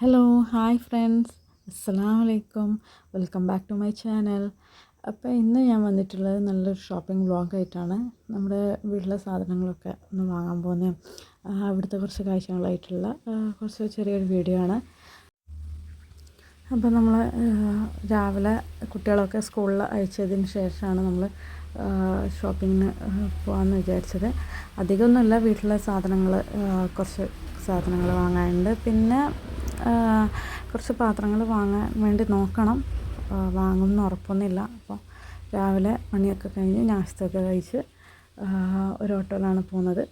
Hello hi friends, അസ്സലാമു അലൈക്കും. Welcome back to my channel. അപ്പോൾ ഇന്ന് ഞാൻ വന്നിട്ടുള്ളത് നല്ലൊരു ഷോപ്പിംഗ് വ്ളോഗായിട്ടാണ്. നമ്മുടെ വീട്ടിലെ സാധനങ്ങളൊക്കെ ഒന്ന് വാങ്ങാൻ പോകുന്ന അവിടുത്തെ കുറച്ച് കാഴ്ചകളായിട്ടുള്ള കുറച്ച് ചെറിയൊരു വീഡിയോ ആണ്. അപ്പോൾ നമ്മൾ രാവിലെ കുട്ടികളൊക്കെ സ്കൂളിൽ അയച്ചതിന് ശേഷമാണ് നമ്മൾ ഷോപ്പിങ്ങിന് പോകാമെന്ന് വിചാരിച്ചത്. അധികമൊന്നുമില്ല, വീട്ടിലെ സാധനങ്ങൾ കുറച്ച് സാധനങ്ങൾ വാങ്ങാനുണ്ട്. പിന്നെ കുറച്ച് പാത്രങ്ങൾ വാങ്ങാൻ വേണ്ടി നോക്കണം. വാങ്ങുമെന്ന് ഉറപ്പൊന്നുമില്ല. അപ്പോൾ രാവിലെ പണിയൊക്കെ കഴിഞ്ഞ് നാസ്തയൊക്കെ കഴിച്ച് ഒരു ഓട്ടോയിലാണ് പോകുന്നത്.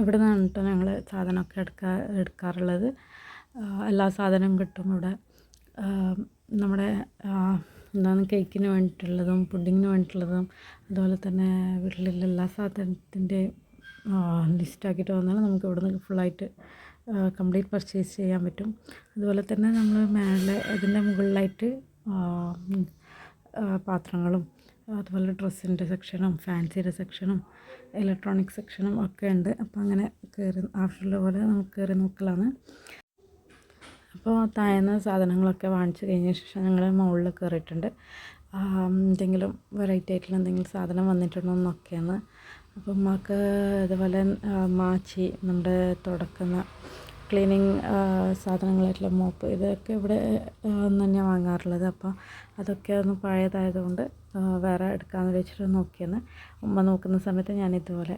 ഇവിടെ നിന്നാണ് കേട്ടോ ഞങ്ങൾ സാധനമൊക്കെ എടുക്കാറുള്ളത്. എല്ലാ സാധനവും കിട്ടും ഇവിടെ. നമ്മുടെ എന്താണ് കേക്കിന് വേണ്ടിയിട്ടുള്ളതും പുഡിങ്ങിന് വേണ്ടിയിട്ടുള്ളതും അതുപോലെ തന്നെ വീട്ടിലുള്ള എല്ലാ സാധനത്തിൻ്റെയും ലിസ്റ്റാക്കിയിട്ട് വന്നാൽ നമുക്ക് ഇവിടെ നിന്ന് ഫുള്ളായിട്ട് കംപ്ലീറ്റ് പർച്ചേസ് ചെയ്യാൻ പറ്റും. അതുപോലെ തന്നെ നമ്മൾ മേലെ അതിൻ്റെ മുകളിലായിട്ട് പാത്രങ്ങളും അതുപോലെ ഡ്രസ്സിൻ്റെ സെക്ഷനും ഫാൻസിയുടെ സെക്ഷനും ഇലക്ട്രോണിക് സെക്ഷനും ഒക്കെ ഉണ്ട്. അപ്പോൾ അങ്ങനെ കയറി ആവശ്യമുള്ള പോലെ നമുക്ക് കയറി നോക്കലാണ്. അപ്പോൾ താഴ്ന്ന സാധനങ്ങളൊക്കെ വാങ്ങിച്ച് കഴിഞ്ഞ ശേഷം ഞങ്ങൾ മുകളിൽ കയറിയിട്ടുണ്ട്. എന്തെങ്കിലും വെറൈറ്റി ആയിട്ടുള്ള എന്തെങ്കിലും സാധനം വന്നിട്ടുണ്ടോ എന്നൊക്കെയാണ്. അപ്പം ഉമ്മാക്ക് അതുപോലെ മാച്ചി, നമ്മുടെ തുടക്കുന്ന ക്ലീനിങ് സാധനങ്ങളായിട്ടുള്ള മോപ്പ്, ഇതൊക്കെ ഇവിടെ തന്നെയാണ് വാങ്ങാറുള്ളത്. അപ്പോൾ അതൊക്കെ ഒന്ന് പഴയതായതുകൊണ്ട് വേറെ എടുക്കാമെന്ന് വെച്ചിട്ട് നോക്കിയെന്ന്. ഉമ്മ നോക്കുന്ന സമയത്ത് ഞാനിതുപോലെ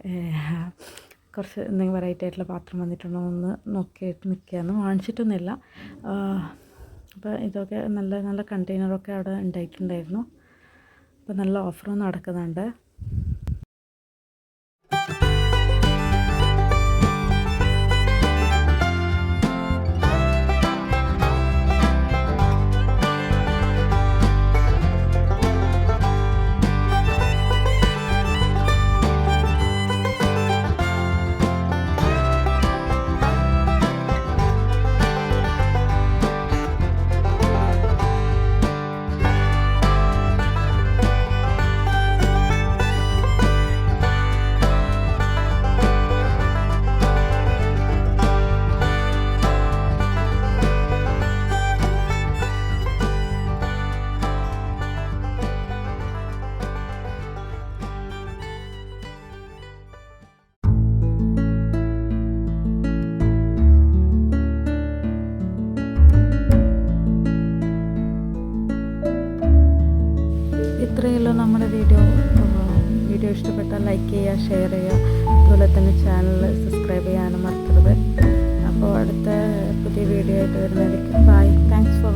കുറച്ച് എന്തെങ്കിലും വെറൈറ്റി ആയിട്ടുള്ള പാത്രം വന്നിട്ടുണ്ടോ എന്ന് നോക്കിയിട്ട് നിൽക്കുകയാണ്. വാങ്ങിച്ചിട്ടൊന്നുമില്ല. അപ്പോൾ ഇതൊക്കെ നല്ല നല്ല കണ്ടെയ്നറൊക്കെ അവിടെ ഉണ്ടായിട്ടുണ്ടായിരുന്നു. അപ്പോൾ നല്ല ഓഫറും നടക്കുന്നുണ്ട്. ഇത്രയുള്ളൂ നമ്മുടെ വീഡിയോ ഇഷ്ടപ്പെട്ടാൽ ലൈക്ക് ചെയ്യുക, ഷെയർ ചെയ്യുക. അതുപോലെ തന്നെ ചാനൽ സബ്സ്ക്രൈബ് ചെയ്യാനും മറക്കരുത്. അപ്പോൾ അടുത്ത പുതിയ വീഡിയോ ആയിട്ട് വരുന്നതായിരിക്കും. ബൈ. Thanks for